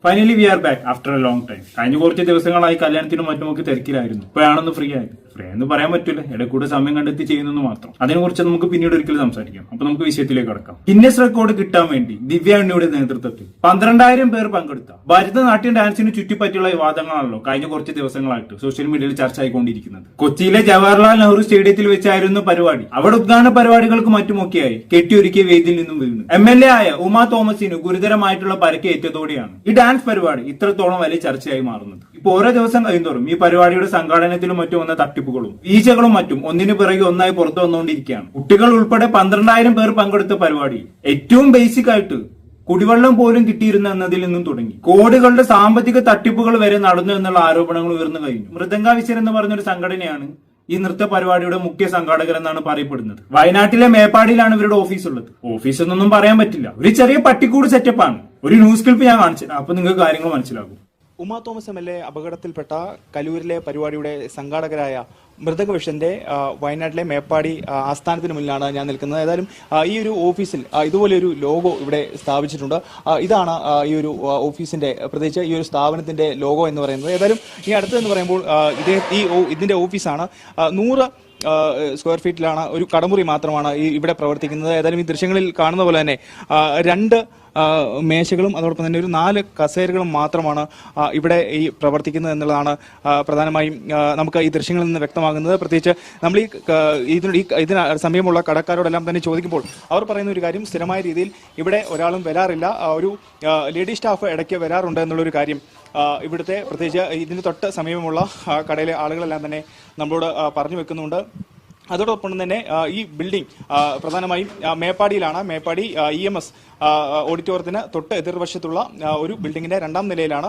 Finally we are back after A long time. കഴിഞ്ഞ കുറച്ച് ദിവസങ്ങളായി കല്യാണത്തിനും മറ്റുമൊക്കെ തിരക്കിലായിരുന്നു. ഇപ്പോഴാണൊന്ന് ഫ്രീ ആയത്. ഫ്രീ എന്ന് പറയാൻ പറ്റില്ല, ഇടക്കൂടെ സമയം കണ്ടെത്തി ചെയ്യുന്നെന്ന് മാത്രം. അതിനെക്കുറിച്ച് നമുക്ക് പിന്നീട് ഒരിക്കലും സംസാരിക്കാം. അപ്പൊ നമുക്ക് വിഷയത്തിലേക്ക് കടക്കാം. ഗിന്നസ് റെക്കോർഡ് കിട്ടാൻ വേണ്ടി ദിവ്യ ഉണ്ണിയുടെ നേതൃത്വത്തിൽ 12,000 പേർ പങ്കെടുത്ത ഭരതനാട്യം ഡാൻസിന് ചുറ്റിപ്പറ്റിയുള്ള വിവാദങ്ങളാണല്ലോ കഴിഞ്ഞ കുറച്ച് ദിവസങ്ങളായിട്ട് സോഷ്യൽ മീഡിയയിൽ ചർച്ച ആയിക്കൊണ്ടിരിക്കുന്നത്. കൊച്ചിയിലെ ജവഹർലാൽ നെഹ്റു സ്റ്റേഡിയത്തിൽ വെച്ചായിരുന്നു പരിപാടി. അവിടെ ഉദ്ഘാടന പരിപാടികൾക്ക് മറ്റുമൊക്കെയായി കെട്ടിയൊരുക്കിയ വേദിയിൽ നിന്നും വീണു MLA ആയ ഉമാ തോമസിന് ഗുരുതരമായിട്ടുള്ള പരിക്കേറ്റതോടെയാണ് ഈ ഡാൻസ് പരിപാടി ഇത്രത്തോളം വലിയ ചർച്ചയായി മാറുന്നത്. ഇപ്പൊ ഓരോ ദിവസം കഴിയുന്തോറും ഈ പരിപാടിയുടെ സംഘാടനത്തിലും മറ്റും വന്ന തട്ടിപ്പുകളും വീഴ്ചകളും മറ്റും ഒന്നിനു പിറകെ ഒന്നായി പുറത്തു വന്നുകൊണ്ടിരിക്കുകയാണ്. കുട്ടികൾ ഉൾപ്പെടെ 12,000 പേർ പങ്കെടുത്ത പരിപാടി ഏറ്റവും ബേസിക് ആയിട്ട് കുടിവെള്ളം പോലും കിട്ടിയിരുന്ന എന്നതിൽ നിന്നും തുടങ്ങി കോടികളുടെ സാമ്പത്തിക തട്ടിപ്പുകൾ വരെ നടന്നു എന്നുള്ള ആരോപണങ്ങൾ ഉയർന്നു കഴിഞ്ഞു. മൃദംഗാവിശർ എന്ന് പറഞ്ഞൊരു സംഘടനയാണ് ഈ നൃത്ത പരിപാടിയുടെ മുഖ്യ സംഘാടകർ എന്നാണ് പറയപ്പെടുന്നത്. വയനാട്ടിലെ മേപ്പാടിയിലാണ് ഇവരുടെ ഓഫീസ് ഉള്ളത്. ഓഫീസ് എന്നൊന്നും പറയാൻ പറ്റില്ല, ഒരു ചെറിയ പട്ടിക്കൂട് സെറ്റപ്പാണ്. ഒരു ന്യൂസ് ക്ലിപ്പ് ഞാൻ കാണിച്ചു, അപ്പൊ നിങ്ങൾക്ക് കാര്യങ്ങൾ മനസ്സിലാകും. ഉമാ തോമസ് MLA അപകടത്തിൽപ്പെട്ട കലൂരിലെ പരിപാടിയുടെ സംഘാടകരായ മൃദംഗവിഷന്റെ വയനാട്ടിലെ മേപ്പാടി ആസ്ഥാനത്തിന് മുന്നിലാണ് ഞാൻ നിൽക്കുന്നത്. ഏതായാലും ഈ ഒരു ഓഫീസിൽ ഇതുപോലെ ഒരു ലോഗോ ഇവിടെ സ്ഥാപിച്ചിട്ടുണ്ട്. ഇതാണ് ഈ ഒരു ഓഫീസിന്റെ, പ്രത്യേകിച്ച് ഈ ഒരു സ്ഥാപനത്തിന്റെ ലോഗോ എന്ന് പറയുന്നത്. ഏതായാലും ഈ അടുത്തെന്ന് പറയുമ്പോൾ ഇതിന്റെ ഓഫീസാണ്. 100 സ്ക്വയർ ഫീറ്റിലാണ്, ഒരു കടമുറി മാത്രമാണ് ഇവിടെ പ്രവർത്തിക്കുന്നത്. ഏതായാലും ഈ ദൃശ്യങ്ങളിൽ കാണുന്ന പോലെ തന്നെ 2 മേശകളും അതോടൊപ്പം തന്നെ ഒരു 4 കസേരകളും മാത്രമാണ് ഇവിടെ ഈ പ്രവർത്തിക്കുന്നത് എന്നുള്ളതാണ് പ്രധാനമായും നമുക്ക് ഈ ദൃശ്യങ്ങളിൽ നിന്ന് വ്യക്തമാകുന്നത്. പ്രത്യേകിച്ച് നമ്മൾ ഇതിന് സമയമുള്ള കടക്കാരോടെല്ലാം തന്നെ ചോദിക്കുമ്പോൾ അവർ പറയുന്ന ഒരു കാര്യം, സ്ഥിരമായ രീതിയിൽ ഇവിടെ ഒരാളും വരാറില്ല, ഒരു ലേഡി സ്റ്റാഫ് ഇടയ്ക്ക് വരാറുണ്ട് എന്നുള്ളൊരു കാര്യം ഇവിടുത്തെ പ്രത്യേകിച്ച് ഇതിന് തൊട്ട് സമീപമുള്ള കടയിലെ ആളുകളെല്ലാം തന്നെ നമ്മളോട് പറഞ്ഞു വെക്കുന്നുണ്ട്. അതോടൊപ്പം തന്നെ ഈ ബിൽഡിംഗ് പ്രധാനമായും മേപ്പാടിയിലാണ്. മേപ്പാടി EMS ഓഡിറ്റോറിയത്തിന് തൊട്ട് എതിർവശത്തുള്ള ഒരു ബിൽഡിങ്ങിന്റെ 2ാം നിലയിലാണ്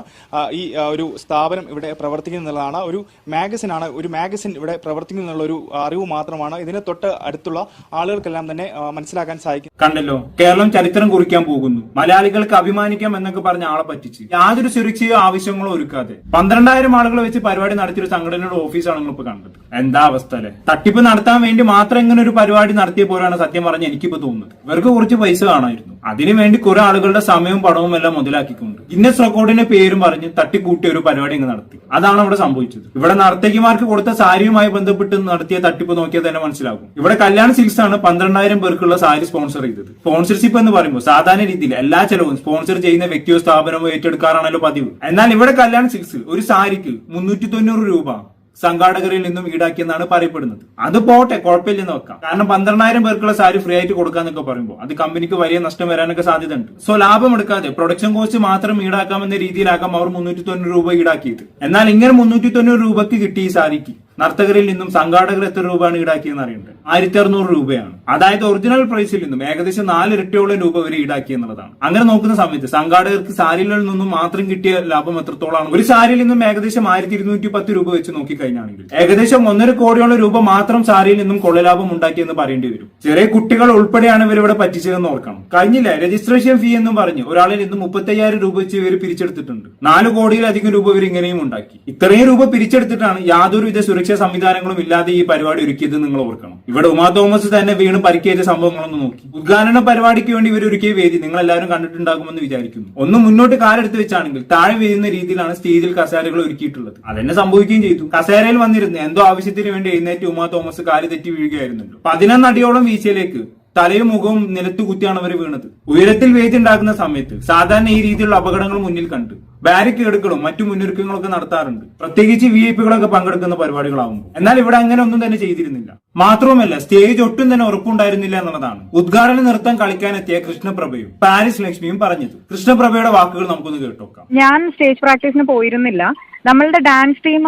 ഈ ഒരു സ്ഥാപനം ഇവിടെ പ്രവർത്തിക്കുന്നതാണ്. ഒരു മാഗസിൻ ഇവിടെ പ്രവർത്തിക്കുന്നു എന്നുള്ള ഒരു അറിവ് മാത്രമാണ് ഇതിന് തൊട്ട് അടുത്തുള്ള ആളുകൾക്കെല്ലാം തന്നെ മനസ്സിലാക്കാൻ സാധിക്കും. കണ്ടല്ലോ, കേരളം ചരിത്രം കുറിക്കാൻ പോകുന്നു. മലയാളികൾക്ക് അഭിമാനിക്കാം എന്നൊക്കെ പറഞ്ഞ ആളെ പറ്റിച്ച് യാതൊരു സുരക്ഷയോ ആവശ്യങ്ങളോ ഒരുക്കാതെ 12,000 ആളുകൾ വെച്ച് പരിപാടി നടത്തിയൊരു സംഘടനയുടെ ഓഫീസാണ് നിങ്ങൾ ഇപ്പൊ കണ്ടത്. എന്താ അവസ്ഥ അല്ലെ? തട്ടിപ്പ് നടത്താൻ വേണ്ടി മാത്രം ഇങ്ങനെ ഒരു പരിപാടി നടത്തിയ പോലാണ് സത്യം പറഞ്ഞ് എനിക്കിപ്പോ തോന്നുന്നത്. ഇവർക്ക് കുറച്ച് പൈസ കാണായിരുന്നു, അതിനുവേണ്ടി കുറെ ആളുകളുടെ സമയവും പണവും എല്ലാം മുതലാക്കിക്കൊണ്ട് ഗിന്നസ് റെക്കോർഡിന്റെ പേരും പറഞ്ഞ് തട്ടിക്കൂട്ടിയ ഒരു പരിപാടി ഇങ്ങ് നടത്തി. അതാണ് ഇവിടെ സംഭവിച്ചത്. ഇവിടെ നർത്തകിമാർക്ക് കൊടുത്ത സാരിയുമായി ബന്ധപ്പെട്ട് നടത്തിയ തട്ടിപ്പ് നോക്കിയാൽ തന്നെ മനസ്സിലാകും. ഇവിടെ കല്യാൺ സിൽക്സ് ആണ് 12,000 പേർക്കുള്ള സാരി സ്പോൺസർ ചെയ്തത്. സ്പോൺസർഷിപ്പ് എന്ന് പറയുമ്പോൾ സാധാരണ രീതിയിൽ എല്ലാ ചെലവും സ്പോൺസർ ചെയ്യുന്ന വ്യക്തിയോ സ്ഥാപനമോ ഏറ്റെടുക്കാറാണല്ലോ പതിവ്. എന്നാൽ ഇവിടെ കല്യാൺ സിൽക്സ് ഒരു സാരിക്ക് 390 രൂപ സംഘാടകരിൽ നിന്നും ഈടാക്കിയെന്നാണ് പറയപ്പെടുന്നത്. അത് പോട്ടെ, കുഴപ്പമില്ലെന്ന് വെക്കാം. കാരണം 12,000 പേർക്കുള്ള സാരി ഫ്രീ ആയിട്ട് കൊടുക്കാന്നൊക്കെ പറയുമ്പോൾ അത് കമ്പനിക്ക് വലിയ നഷ്ടം വരാനൊക്കെ സാധ്യതയുണ്ട്. സോ ലാഭം എടുക്കാതെ പ്രൊഡക്ഷൻ കോസ്റ്റ് മാത്രം ഈടാക്കാമെന്ന രീതിയിലാക്കാം അവർ 390 രൂപ ഈടാക്കിയത്. എന്നാൽ ഇങ്ങനെ 390 രൂപക്ക് കിട്ടിയ ഈ സാരിക്ക് നർത്തകരിൽ നിന്നും സംഘാടകർ എത്ര രൂപയാണ് ഈടാക്കിയെന്ന് അറിയേണ്ടത്? 1,600 രൂപയാണ്. അതായത് ഒറിജിനൽ പ്രൈസിൽ നിന്നും ഏകദേശം 4 ഇരട്ടിയോളം രൂപ ഇവർ ഈടാക്കി എന്നുള്ളതാണ്. അങ്ങനെ നോക്കുന്ന സമയത്ത് സംഘാടകർക്ക് സാരികളിൽ നിന്നും മാത്രം കിട്ടിയ ലാഭം എത്രത്തോളാണ്? ഒരു സാരിയിൽ നിന്നും ഏകദേശം 1,210 രൂപ വെച്ച് നോക്കിക്കഴിഞ്ഞാണെങ്കിൽ ഏകദേശം 1.5 കോടിയോളം രൂപ മാത്രം സാരിയിൽ നിന്നും കൊള്ളലാഭം ഉണ്ടാക്കിയെന്ന് പറയേണ്ടി വരും. ചെറിയ കുട്ടികൾ ഉൾപ്പെടെയാണ് ഇവരിവിടെ പറ്റിച്ചതെന്ന് ഓർക്കണം. കഴിഞ്ഞില്ല, രജിസ്ട്രേഷൻ ഫീ എന്നും പറഞ്ഞ് ഒരാളിൽ നിന്നും 35,000 രൂപ വെച്ച് ഇവർ പിരിച്ചെടുത്തിട്ടുണ്ട്. 4 കോടിയിലധികം രൂപ ഇവർ ഇങ്ങനെയും ഉണ്ടാക്കി. ഇത്രയും രൂപ പിരിച്ചെടുത്തിട്ടാണ് യാതൊരുവിധ സുരക്ഷാ സംവിധാനങ്ങളും ഇല്ലാതെ ഈ പരിപാടി ഒരുക്കിയത് നിങ്ങൾ ഓർക്കണം. ഇവിടെ ഉമാ തോമസ് തന്നെ വീണ് പരിക്കേറ്റ സംഭവങ്ങളൊന്നും നോക്കി. ഉദ്ഘാടന പരിപാടിക്ക് വേണ്ടി ഇവർ ഒരുക്കിയ വേദി നിങ്ങൾ എല്ലാവരും കണ്ടിട്ടുണ്ടാകുമെന്ന് വിചാരിക്കുന്നു. ഒന്ന് മുന്നോട്ട് കാലെടുത്ത് വെച്ചാണെങ്കിൽ താഴെ വീഴുന്ന രീതിയിലാണ് സ്റ്റേജിൽ കസേരകൾ ഒരുക്കിയിട്ടുള്ളത്. അതെന്നെ സംഭവിക്കുകയും ചെയ്തു. കസേരയിൽ വന്നിരുന്ന് എന്തോ ആവശ്യത്തിന് വേണ്ടി എഴുന്നേറ്റ് ഉമാ തോമസ് കാല് തെറ്റി വീഴുകയായിരുന്നല്ലോ. 11 അടിയോളം വീഴ്ചയിലേക്ക് തലയും മുഖവും നിലത്തു കുത്തിയാണ് അവർ വീണത്. ഉയരത്തിൽ വേദി ഉണ്ടാക്കുന്ന സമയത്ത് സാധാരണ ഈ രീതിയിലുള്ള അപകടങ്ങൾ മുന്നിൽ കണ്ട് ബാരിക്കേഡുകളും മറ്റു മുന്നൊരുക്കങ്ങളൊക്കെ നടത്താറുണ്ട്, പ്രത്യേകിച്ച് VIP പങ്കെടുക്കുന്ന പരിപാടികളാവുമ്പോൾ. എന്നാൽ ഇവിടെ അങ്ങനെ ഒന്നും തന്നെ ചെയ്തിരുന്നില്ല. മാത്രവുമല്ല സ്റ്റേജ് ഒട്ടും തന്നെ ഉറപ്പുണ്ടായിരുന്നില്ല എന്നുള്ളതാണ് ഉദ്ഘാടന നൃത്തം കളിക്കാനെത്തിയ കൃഷ്ണപ്രഭയും പാരിസ് ലക്ഷ്മിയും പറഞ്ഞത്. കൃഷ്ണപ്രഭയുടെ വാക്കുകൾ നമുക്കൊന്ന് കേട്ടോക്കാം. ഞാൻ സ്റ്റേജ് പ്രാക്ടീസിന് പോയിരുന്നില്ല. നമ്മളുടെ ഡാൻസ് ടീം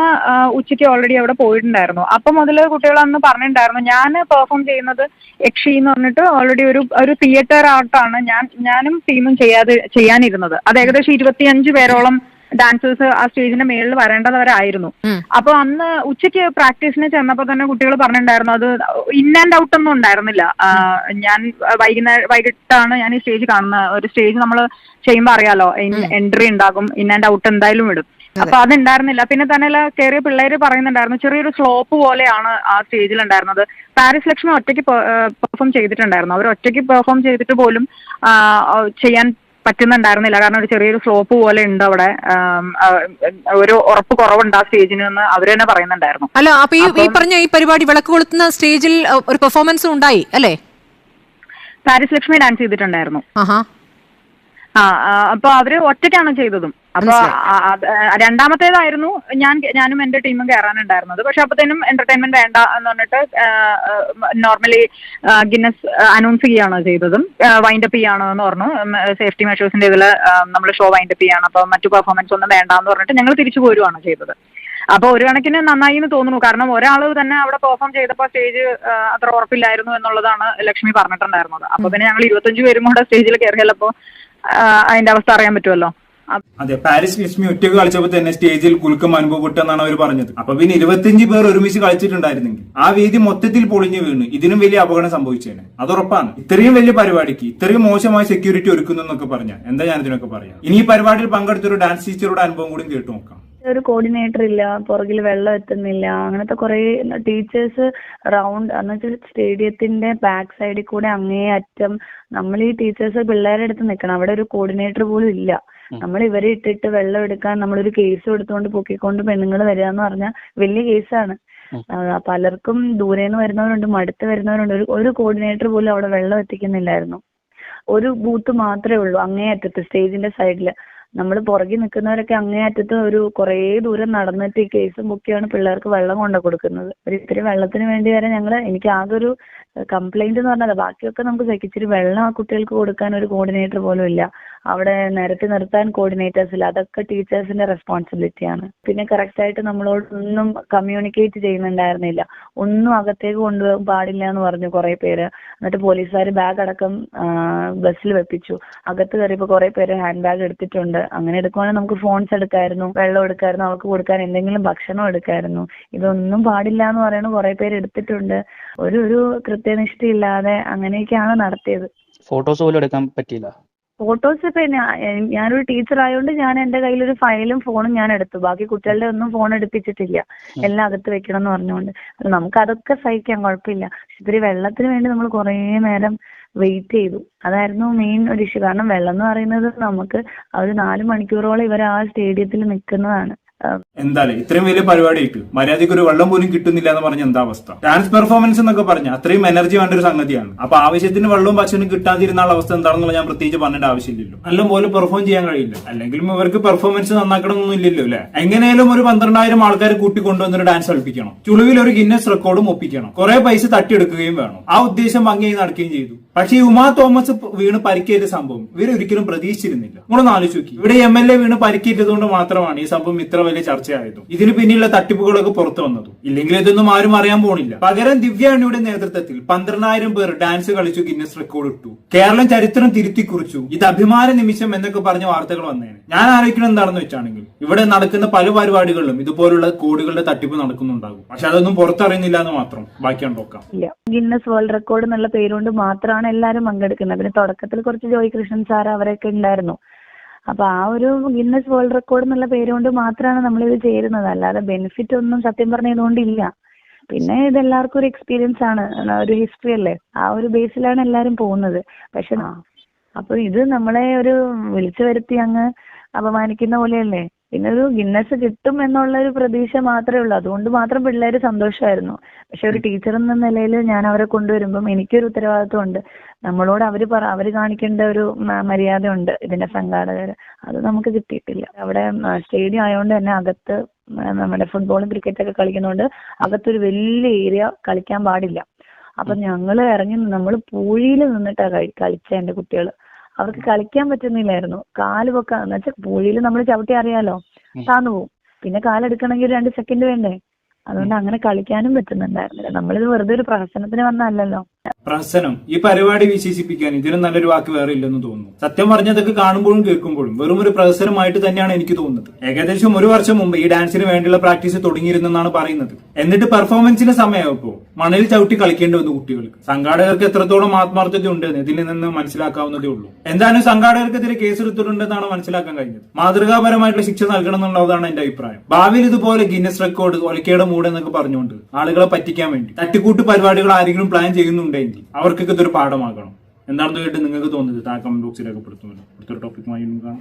ഉച്ചയ്ക്ക് ഓൾറെഡി അവിടെ പോയിട്ടുണ്ടായിരുന്നു. അപ്പൊ മുതൽ കുട്ടികൾ അന്ന് പറഞ്ഞിട്ടുണ്ടായിരുന്നു ഞാൻ പെർഫോം ചെയ്യുന്നത് യക്ഷി എന്ന് പറഞ്ഞിട്ട് ഓൾറെഡി ഒരു തിയേറ്റർ ആർട്ടാണ് ഞാനും ടീമും ചെയ്യാനിരുന്നത്. അത് ഏകദേശം 25 പേരോളം ഡാൻസേഴ്സ് ആ സ്റ്റേജിന്റെ മേളിൽ വരേണ്ടവരായിരുന്നു. അപ്പൊ അന്ന് ഉച്ചയ്ക്ക് പ്രാക്ടീസിന് ചെന്നപ്പോ തന്നെ കുട്ടികൾ പറഞ്ഞിട്ടുണ്ടായിരുന്നു അത് ഇൻ ആൻഡ് ഔട്ട് ഒന്നും ഉണ്ടായിരുന്നില്ല. ഞാൻ വൈകിട്ടാണ് ഞാൻ ഈ സ്റ്റേജ് കാണുന്നത്. ഒരു സ്റ്റേജ് നമ്മൾ ചെയ്യുമ്പോൾ അറിയാലോ, എൻട്രി ഉണ്ടാകും, ഇൻ ആൻഡ് ഔട്ട് എന്തായാലും ഇടും. അപ്പൊ അതുണ്ടായിരുന്നില്ല. പിന്നെ തന്നെ കയറിയ പിള്ളേര് പറയുന്നുണ്ടായിരുന്നു ചെറിയൊരു സ്ലോപ്പ് പോലെയാണ് ആ സ്റ്റേജിൽ ഉണ്ടായിരുന്നത്. പാരിസ് ലക്ഷ്മി ഒറ്റയ്ക്ക് പെർഫോം ചെയ്തിട്ടുണ്ടായിരുന്നു. അവർ ഒറ്റയ്ക്ക് പെർഫോം ചെയ്തിട്ട് പോലും ചെയ്യാൻ പറ്റുന്നുണ്ടായിരുന്നില്ല. കാരണം ഒരു ചെറിയൊരു സ്ലോപ്പ് പോലെ ഉണ്ട് അവിടെ, ഒരു ഉറപ്പ് കുറവുണ്ട് ആ സ്റ്റേജിന് എന്ന് അവർ തന്നെ പറയുന്നുണ്ടായിരുന്നു. അല്ല, അപ്പൊ ഈ പറഞ്ഞ ഈ പരിപാടി വിളക്ക് കൊളുത്തുന്ന സ്റ്റേജിൽ ഒരു പെർഫോമൻസും ഉണ്ടായി അല്ലേ? പാരിസ് ലക്ഷ്മി ഡാൻസ് ചെയ്തിട്ടുണ്ടായിരുന്നു. അപ്പൊ അവര് ഒറ്റയ്ക്കാണ് ചെയ്തതും. അപ്പൊ രണ്ടാമത്തേതായിരുന്നു ഞാനും എന്റെ ടീമും കയറാനുണ്ടായിരുന്നത്. പക്ഷെ അപ്പത്തേനും എന്റർടൈൻമെന്റ് വേണ്ട എന്ന് പറഞ്ഞിട്ട് നോർമലി ഗിന്നസ് അനൗൺസ് ചെയ്യാണ് ചെയ്തതും. വൈൻഡപ്പ് ചെയ്യാണ് എന്ന് പറഞ്ഞു. സേഫ്റ്റി മെഷേഴ്സിന്റെ ഇതിൽ നമ്മൾ ഷോ വൈൻഡപ്പ് ചെയ്യാണ്. അപ്പൊ മറ്റു പെർഫോമൻസ് ഒന്നും വേണ്ടാന്ന് പറഞ്ഞിട്ട് ഞങ്ങൾ തിരിച്ചു പോരുവാണ് ചെയ്തത്. അപ്പൊ ഒരു കണക്കിന് നന്നായി എന്ന് തോന്നുന്നു. കാരണം ഒരാൾ തന്നെ അവിടെ പെർഫോം ചെയ്തപ്പോൾ സ്റ്റേജ് അത്ര ഉറപ്പില്ലായിരുന്നു എന്നുള്ളതാണ് ലക്ഷ്മി പറഞ്ഞിട്ടുണ്ടായിരുന്നത്. അപ്പൊ പിന്നെ ഞങ്ങൾ 25 പേരും കൂടെ സ്റ്റേജിൽ കയറിയല്ലോ അതിന്റെ അവസ്ഥ അറിയാൻ പറ്റുമല്ലോ. അതെ, പാരിസ് ലക്ഷ്മി ഒറ്റയ്ക്ക് കളിച്ചപ്പോൾ തന്നെ സ്റ്റേജിൽ കുലുക്കം അനുഭവപ്പെട്ടെന്നാണ് അവർ പറഞ്ഞത്. അപ്പൊ പിന്നെ 25 പേർ ഒരുമിച്ച് കളിച്ചിട്ടുണ്ടായിരുന്നെങ്കിൽ ആ വേദി മൊത്തത്തിൽ പൊളിഞ്ഞു വീണ് ഇതിനും വലിയ അപകടം സംഭവിച്ചേനെ. അതുറപ്പാണ്. ഇത്രയും വലിയ പരിപാടിക്ക് ഇത്രയും മോശമായ സെക്യൂരിറ്റി ഒരുക്കുന്നു എന്നൊക്കെ പറഞ്ഞാൽ എന്താ ഞാൻ ഇതിനൊക്കെ പറയാം. ഇനി ഈ പരിപാടിയിൽ പങ്കെടുത്തൊരു ഡാൻസ് ടീച്ചറുടെ അനുഭവം കൂടി കേട്ടു നോക്കാം. ഒരു കോർഡിനേറ്റർ ഇല്ല, പുറകിൽ വെള്ളം എത്തുന്നില്ല, അങ്ങനത്തെ കുറെ ടീച്ചേഴ്സ് റൗണ്ട് എന്നുവെച്ചാൽ സ്റ്റേഡിയത്തിന്റെ ബാക്ക് സൈഡിൽ കൂടെ അങ്ങേ അറ്റം നമ്മൾ ഈ ടീച്ചേഴ്സ് പിള്ളേരുടെ അടുത്ത് നിൽക്കണം. അവിടെ ഒരു കോർഡിനേറ്റർ പോലും ഇല്ല. നമ്മൾ ഇവരെ ഇട്ടിട്ട് വെള്ളം എടുക്കാൻ നമ്മളൊരു കേസ് എടുത്തുകൊണ്ട് പൊക്കിക്കൊണ്ട് പെണ്ണുങ്ങൾ വരിക എന്ന് പറഞ്ഞാൽ വലിയ കേസാണ്. പലർക്കും ദൂരേന്ന് വരുന്നവരുണ്ട്, മടുത്ത് വരുന്നവരുണ്ട്. ഒരു കോർഡിനേറ്റർ പോലും അവിടെ വെള്ളം എത്തിക്കുന്നില്ലായിരുന്നു. ഒരു ബൂത്ത് മാത്രമേ ഉള്ളൂ അങ്ങേ അറ്റത്ത് സ്റ്റേജിന്റെ സൈഡില്. നമ്മൾ പുറകിൽ നിൽക്കുന്നവരൊക്കെ അങ്ങേ അറ്റത്ത് ഒരു കുറേ ദൂരം നടന്നിട്ട് ഈ കേസും ബുക്കിയാണ് പിള്ളേർക്ക് വെള്ളം കൊണ്ടു കൊടുക്കുന്നത്. ഒരു ഇത്തിരി വെള്ളത്തിന് വേണ്ടി വരെ എനിക്ക് ആകെ ഒരു കംപ്ലൈന്റ് എന്ന് പറഞ്ഞത് ബാക്കിയൊക്കെ നമുക്ക് സഹിച്ചിരി വെള്ളം ആ കുട്ടികൾക്ക് കൊടുക്കാൻ ഒരു കോർഡിനേറ്റർ പോലും ഇല്ല. അവിടെ നിരത്തി നിർത്താൻ കോർഡിനേറ്റേഴ്സ് ഇല്ല. അതൊക്കെ ടീച്ചേഴ്സിന്റെ റെസ്പോൺസിബിലിറ്റിയാണ്. പിന്നെ കറക്റ്റ് ആയിട്ട് നമ്മളോടൊന്നും കമ്മ്യൂണിക്കേറ്റ് ചെയ്യുന്നുണ്ടായിരുന്നില്ല. ഒന്നും അകത്തേക്ക് കൊണ്ടുപോകാൻ പാടില്ല എന്ന് പറഞ്ഞു കുറെ പേര്. എന്നിട്ട് പോലീസുകാർ ബാഗ് അടക്കം ബസ്സിൽ വെപ്പിച്ചു. അകത്ത് കയറിയപ്പോൾ കുറെ പേര് ഹാൻഡ് ബാഗ് എടുത്തിട്ടുണ്ട്. അങ്ങനെ എടുക്കുവാണെങ്കിൽ നമുക്ക് ഫോൺസ് എടുക്കായിരുന്നു, വെള്ളം എടുക്കായിരുന്നു, അവർക്ക് കൊടുക്കാൻ എന്തെങ്കിലും ഭക്ഷണം എടുക്കായിരുന്നു. ഇതൊന്നും പാടില്ല എന്ന് പറയുന്നത് കുറെ പേര് എടുത്തിട്ടുണ്ട്. ഒരു കൃത്യനിഷ്ഠയില്ലാതെ അങ്ങനെയൊക്കെയാണ് നടത്തിയത്. ഫോട്ടോസ് പോലും എടുക്കാൻ പറ്റിയില്ല. ഫോട്ടോസ് ഇപ്പൊ ഞാനൊരു ടീച്ചർ ആയതുകൊണ്ട് ഞാൻ എന്റെ കയ്യിലൊരു ഫയലും ഫോണും ഞാൻ എടുത്തു. ബാക്കി കുട്ടികളുടെ ഒന്നും ഫോൺ എടുപ്പിച്ചിട്ടില്ല. എല്ലാം അകത്ത് വെക്കണം എന്ന് പറഞ്ഞുകൊണ്ട്. നമുക്ക് അതൊക്കെ സഹിക്കാം, കുഴപ്പമില്ല. ഇത്തിരി വെള്ളത്തിന് വേണ്ടി നമ്മൾ കുറേ നേരം വെയിറ്റ് ചെയ്തു. അതായിരുന്നു മെയിൻ ഒരു ഇഷ്യൂ. കാരണം വെള്ളം എന്ന് പറയുന്നത് നമുക്ക് ഒരു 4 മണിക്കൂറോളം ഇവർ ആ സ്റ്റേഡിയത്തിൽ നിൽക്കുന്നതാണ്. എന്തായാലും ഇത്രയും വലിയ പരിപാടി ആയിട്ട് മര്യാദയ്ക്ക് ഒരു വെള്ളം പോലും കിട്ടുന്നില്ല എന്ന് പറഞ്ഞ എന്താ അവസ്ഥ? ഡാൻസ് പെർഫോമൻസ് എന്നൊക്കെ പറഞ്ഞ അത്രയും എനർജി വേണ്ട ഒരു സംഗതിയാണ്. അപ്പൊ ആവശ്യത്തിന് വെള്ളവും ഭക്ഷണം കിട്ടാതിരുന്ന അവസ്ഥ എന്താണെന്നുള്ള ഞാൻ പ്രത്യേകിച്ച് പറഞ്ഞിട്ട് ആവശ്യമില്ലല്ലോ. നല്ലപോലെ പെർഫോം ചെയ്യാൻ കഴിയില്ല. അല്ലെങ്കിലും ഇവർക്ക് പെർഫോമൻസ് നന്നാക്കണമെന്നൊന്നും ഇല്ലല്ലോ അല്ലെ? എങ്ങനെയാലും ഒരു 12,000 ആൾക്കാർ കൂട്ടിക്കൊണ്ടുവന്നൊരു ഡാൻസ് കളിപ്പിക്കണം. ചുളിവിൽ ഒരു ഗിന്നസ് റെക്കോർഡും ഒപ്പിക്കണം. കുറെ പൈസ തട്ടിയെടുക്കുകയും വേണം. ആ ഉദ്ദേശം ഭംഗിയായി നടക്കുകയും ചെയ്തു. പക്ഷേ ഈ ഉമാ തോമസ് വീണ് പരിക്കേറ്റ സംഭവം ഇവരൊരിക്കലും പ്രതീക്ഷിച്ചിരുന്നില്ല. നമ്മളൊന്ന് ആലോചിച്ച് നോക്കി. ഇവിടെ MLA വീണ് പരിക്കേറ്റത് കൊണ്ട് മാത്രമാണ് ഈ സംഭവം ഇത്ര വലിയ ചർച്ചയായതും ഇതിന് പിന്നിലുള്ള തട്ടിപ്പുകളൊക്കെ പുറത്തു വന്നതും. ഇല്ലെങ്കിൽ ഇതൊന്നും ആരും അറിയാൻ പോണില്ല. പകരം ദിവ്യാണിയുടെ നേതൃത്വത്തിൽ 12,000 പേർ ഡാൻസ് കളിച്ചു, ഗിന്നസ് റെക്കോർഡ് ഇട്ടു, കേരളം ചരിത്രം തിരുത്തി കുറിച്ചു, ഇത് അഭിമാന നിമിഷം എന്നൊക്കെ പറഞ്ഞ വാർത്തകൾ വന്നേനെ. ഞാൻ ആലോചിക്കുന്നത് എന്താണെന്ന് വെച്ചാണെങ്കിൽ ഇവിടെ നടക്കുന്ന പല പരിപാടികളിലും ഇതുപോലുള്ള കോടികളുടെ തട്ടിപ്പ് നടക്കുന്നുണ്ടാകും. പക്ഷെ അതൊന്നും പുറത്തറിയുന്നില്ല എന്ന് മാത്രം. ബാക്കിയാണ് നോക്കാം. ഗിന്നസ് വേൾഡ് റെക്കോർഡ് എന്നുള്ള പേരുകൊണ്ട് മാത്രമാണ് എല്ലാവരും പങ്കെടുക്കുന്നത്. പിന്നെ തുടക്കത്തിൽ കുറച്ച് ജോയ് കൃഷ്ണൻ സാർ അവരൊക്കെ ഉണ്ടായിരുന്നു. അപ്പൊ ആ ഒരു ഗിന്നസ് വേൾഡ് റെക്കോർഡ് എന്നുള്ള പേരുകൊണ്ട് മാത്രമാണ് നമ്മളിത് ചേരുന്നത്. അല്ലാതെ ബെനിഫിറ്റ് ഒന്നും സത്യം പറഞ്ഞതുകൊണ്ടില്ല. പിന്നെ ഇതെല്ലാവർക്കും ഒരു എക്സ്പീരിയൻസ് ആണ്, ഒരു ഹിസ്റ്ററി അല്ലേ, ആ ഒരു ബേസിലാണ് എല്ലാരും പോകുന്നത്. പക്ഷെ അപ്പൊ ഇത് നമ്മളെ ഒരു വിളിച്ചു വരുത്തി അങ്ങ് അപമാനിക്കുന്ന പോലെയല്ലേ. പിന്നെ ഒരു ഗിന്നസ് കിട്ടും എന്നുള്ള ഒരു പ്രതീക്ഷ മാത്രമേ ഉള്ളൂ. അതുകൊണ്ട് മാത്രം പിള്ളേര് സന്തോഷമായിരുന്നു. പക്ഷെ ഒരു ടീച്ചർ എന്ന നിലയിൽ ഞാൻ അവരെ കൊണ്ടുവരുമ്പം എനിക്കൊരു ഉത്തരവാദിത്വം ഉണ്ട്. നമ്മളോട് അവര് കാണിക്കേണ്ട ഒരു മര്യാദ ഉണ്ട് ഇതിന്റെ സംഘാടകർ. അത് നമുക്ക് കിട്ടിയിട്ടില്ല. അവിടെ സ്റ്റേഡിയം ആയതുകൊണ്ട് തന്നെ അകത്ത് നമ്മുടെ ഫുട്ബോളും ക്രിക്കറ്റൊക്കെ കളിക്കുന്നതുകൊണ്ട് അകത്തൊരു വലിയ ഏരിയ കളിക്കാൻ പാടില്ല. അപ്പൊ ഞങ്ങൾ ഇറങ്ങി നമ്മൾ പൂഴിയിൽ നിന്നിട്ടാ കളിച്ച എന്റെ കുട്ടികൾ. അവർക്ക് കളിക്കാൻ പറ്റുന്നില്ലായിരുന്നു. കാല് പൊക്കാൻ എന്ന് വെച്ചാൽ പൂഴിയിൽ നമ്മൾ ചവിട്ടി അറിയാലോ, താന്നു പോവും. പിന്നെ കാലെടുക്കണമെങ്കിൽ 2 സെക്കൻഡ് വേണ്ടേ. അതുകൊണ്ട് അങ്ങനെ കളിക്കാനും പറ്റുന്നുണ്ടായിരുന്നില്ല. നമ്മളിത് വെറുതെ ഒരു പ്രഹസനത്തിന് വന്നല്ലോ. പ്രഹസനം ഈ പരിപാടി വിശേഷിപ്പിക്കാൻ ഇതിനും നല്ലൊരു വാക്ക് വേറെ ഇല്ലെന്ന് തോന്നുന്നു. സത്യം പറഞ്ഞതൊക്കെ കാണുമ്പോഴും കേൾക്കുമ്പോഴും വെറും ഒരു പ്രഹസനമായിട്ട് തന്നെയാണ് എനിക്ക് തോന്നുന്നത്. ഏകദേശം 1 വർഷം മുമ്പ് ഈ ഡാൻസിന് വേണ്ടിയുള്ള പ്രാക്ടീസ് തുടങ്ങിയിരുന്നെന്നാണ് പറയുന്നത്. എന്നിട്ട് പെർഫോമൻസിന് സമയമായപ്പോ മണലിൽ ചവിട്ടി കളിക്കേണ്ടി വന്നു കുട്ടികൾക്ക്. സംഘാടകർക്ക് എത്രത്തോളം ആത്മാർത്ഥത ഉണ്ടെന്ന് ഇതിൽ നിന്ന് മനസ്സിലാക്കാവുന്നതേ ഉള്ളൂ. എന്തായാലും സംഘാടകർക്കെതിരെ കേസെടുത്തിട്ടുണ്ടെന്നാണ് മനസ്സിലാക്കാൻ കഴിഞ്ഞത്. മാതൃകാപരമായിട്ടുള്ള ശിക്ഷ നൽകണം എന്നുള്ളതാണ് എന്റെ അഭിപ്രായം. ഭാവിയിൽ ഇതുപോലെ ഗിന്നസ് റെക്കോർഡ്, ഒലക്കയുടെ മൂട് എന്നൊക്കെ പറഞ്ഞുകൊണ്ട് ആളുകളെ പറ്റിക്കാൻ വേണ്ടി തട്ടിക്കൂട്ട് പരിപാടികൾ ആരെങ്കിലും പ്ലാൻ ചെയ്യുന്നുണ്ടെങ്കിൽ അവർക്കൊക്കെ ഇതൊരു പാഠമാകണം. എന്താണെന്ന് കേട്ട് നിങ്ങൾക്ക് തോന്നുന്നത് താഴെ കമന്റ് ബോക്സിൽ രേഖപ്പെടുത്തുമല്ലോ. അടുത്തൊരു ടോപ്പിക്കുമായി കാണാം.